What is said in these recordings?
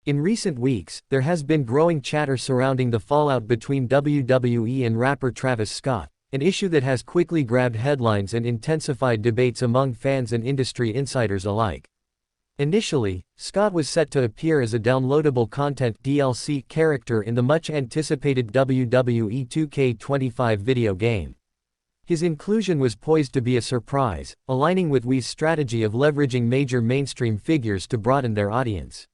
In recent weeks, there has been growing chatter surrounding the fallout between WWE and rapper Travis Scott, an issue that has quickly grabbed headlines and intensified debates among fans and industry insiders alike. Initially, Scott was set to appear as a downloadable content DLC character in the much-anticipated WWE 2K25 video game. His inclusion was poised to be a surprise, aligning with WWE's strategy of leveraging major mainstream figures to broaden their audience.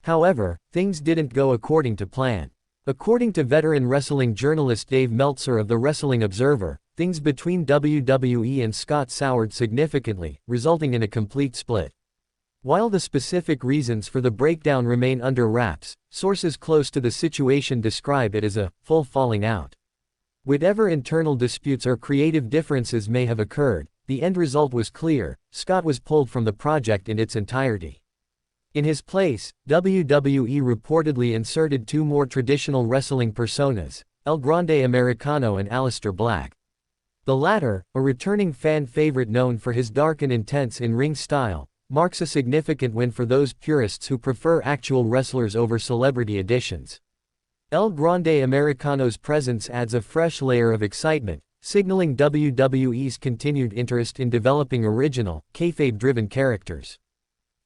However, things didn't go according to plan. According to veteran wrestling journalist Dave Meltzer of the Wrestling Observer, things between WWE and Scott soured significantly, resulting in a complete split. While the specific reasons for the breakdown remain under wraps, sources close to the situation describe it as a full falling out. Whatever internal disputes or creative differences may have occurred, the end result was clear: Scott was pulled from the project in its entirety. In his place, WWE reportedly inserted two more traditional wrestling personas, Grande Americano and Aleister Black. The latter, a returning fan favorite known for his dark and intense in-ring style, marks a significant win for those purists who prefer actual wrestlers over celebrity additions. El Grande Americano's presence adds a fresh layer of excitement, signaling WWE's continued interest in developing original, kayfabe-driven characters.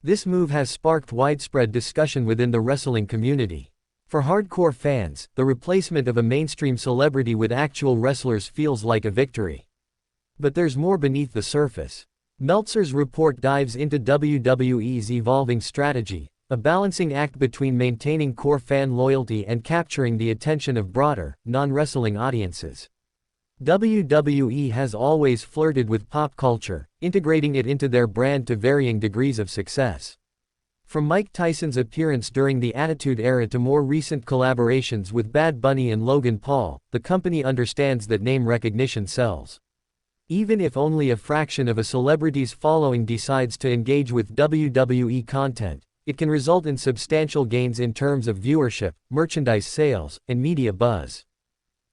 This move has sparked widespread discussion within the wrestling community. For hardcore fans, the replacement of a mainstream celebrity with actual wrestlers feels like a victory. But there's more beneath the surface. Meltzer's report dives into WWE's evolving strategy, a balancing act between maintaining core fan loyalty and capturing the attention of broader, non-wrestling audiences. WWE has always flirted with pop culture, integrating it into their brand to varying degrees of success. From Mike Tyson's appearance during the Attitude Era to more recent collaborations with Bad Bunny and Logan Paul, the company understands that name recognition sells. Even if only a fraction of a celebrity's following decides to engage with WWE content, it can result in substantial gains in terms of viewership, merchandise sales, and media buzz.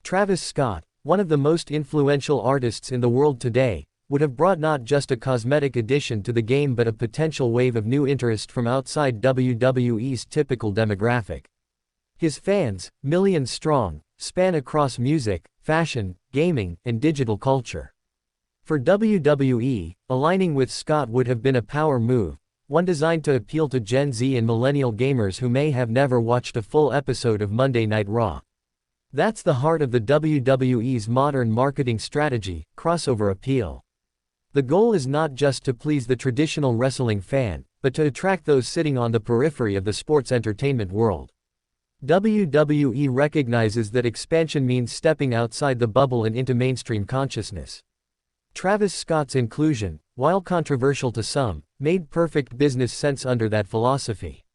Travis Scott, one of the most influential artists in the world today, would have brought not just a cosmetic addition to the game but a potential wave of new interest from outside WWE's typical demographic. His fans, millions strong, span across music, fashion, gaming, and digital culture. For WWE, aligning with Scott would have been a power move, one designed to appeal to Gen Z and millennial gamers who may have never watched a full episode of Monday Night Raw. That's the heart of the WWE's modern marketing strategy: crossover appeal. The goal is not just to please the traditional wrestling fan, but to attract those sitting on the periphery of the sports entertainment world. WWE recognizes that expansion means stepping outside the bubble and into mainstream consciousness. Travis Scott's inclusion, while controversial to some, made perfect business sense under that philosophy.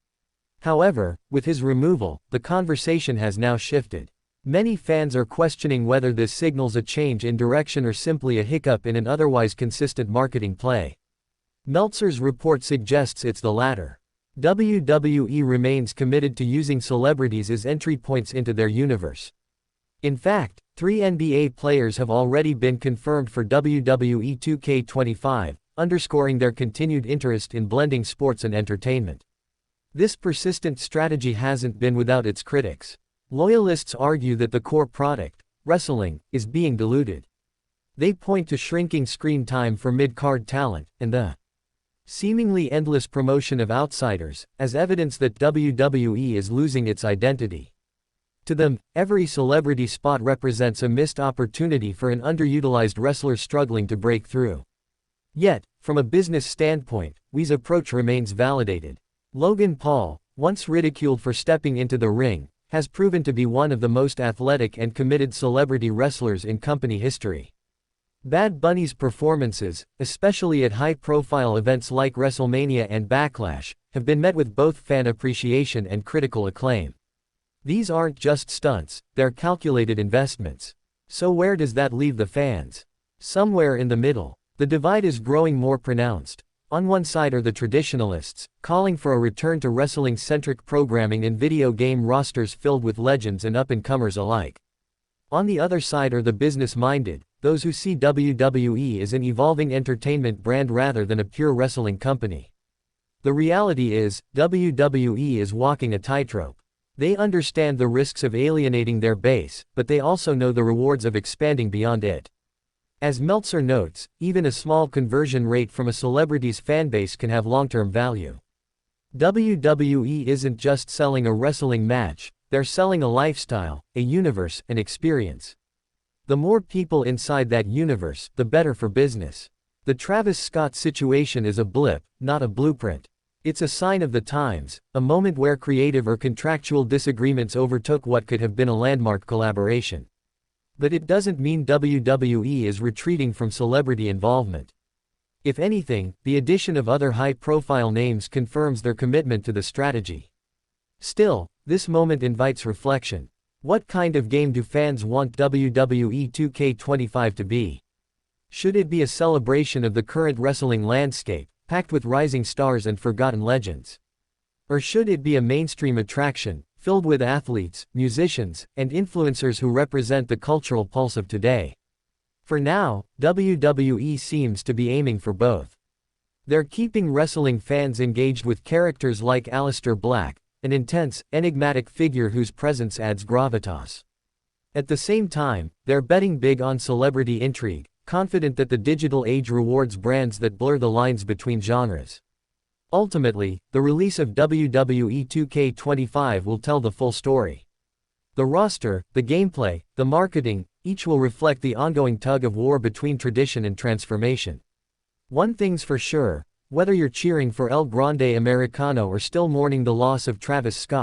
However, with his removal, the conversation has now shifted. Many fans are questioning whether this signals a change in direction or simply a hiccup in an otherwise consistent marketing play. Meltzer's report suggests it's the latter. WWE remains committed to using celebrities as entry points into their universe. In fact, 3 NBA players have already been confirmed for WWE 2K25, underscoring their continued interest in blending sports and entertainment. This persistent strategy hasn't been without its critics. Loyalists argue that the core product, wrestling, is being diluted. They point to shrinking screen time for mid-card talent, and the seemingly endless promotion of outsiders, as evidence that WWE is losing its identity. To them, every celebrity spot represents a missed opportunity for an underutilized wrestler struggling to break through. Yet, from a business standpoint, WWE's approach remains validated. Logan Paul, once ridiculed for stepping into the ring, has proven to be one of the most athletic and committed celebrity wrestlers in company history. Bad Bunny's performances, especially at high-profile events like WrestleMania and Backlash, have been met with both fan appreciation and critical acclaim. These aren't just stunts, they're calculated investments. So where does that leave the fans? Somewhere in the middle. The divide is growing more pronounced. On one side are the traditionalists, calling for a return to wrestling-centric programming and video game rosters filled with legends and up-and-comers alike. On the other side are the business-minded, those who see WWE as an evolving entertainment brand rather than a pure wrestling company. The reality is, WWE is walking a tightrope. They understand the risks of alienating their base, but they also know the rewards of expanding beyond it. As Meltzer notes, even a small conversion rate from a celebrity's fanbase can have long-term value. WWE isn't just selling a wrestling match, they're selling a lifestyle, a universe, an experience. The more people inside that universe, the better for business. The Travis Scott situation is a blip, not a blueprint. It's a sign of the times, a moment where creative or contractual disagreements overtook what could have been a landmark collaboration. But it doesn't mean WWE is retreating from celebrity involvement. If anything, the addition of other high-profile names confirms their commitment to the strategy. Still, this moment invites reflection. What kind of game do fans want WWE 2K25 to be? Should it be a celebration of the current wrestling landscape, packed with rising stars and forgotten legends? Or should it be a mainstream attraction, filled with athletes, musicians, and influencers who represent the cultural pulse of today? For now, WWE seems to be aiming for both. They're keeping wrestling fans engaged with characters like Aleister Black, an intense, enigmatic figure whose presence adds gravitas. At the same time, they're betting big on celebrity intrigue, confident that the digital age rewards brands that blur the lines between genres. Ultimately, the release of WWE 2K25 will tell the full story. The roster, the gameplay, the marketing, each will reflect the ongoing tug-of-war between tradition and transformation. One thing's for sure, whether you're cheering for El Grande Americano or still mourning the loss of Travis Scott,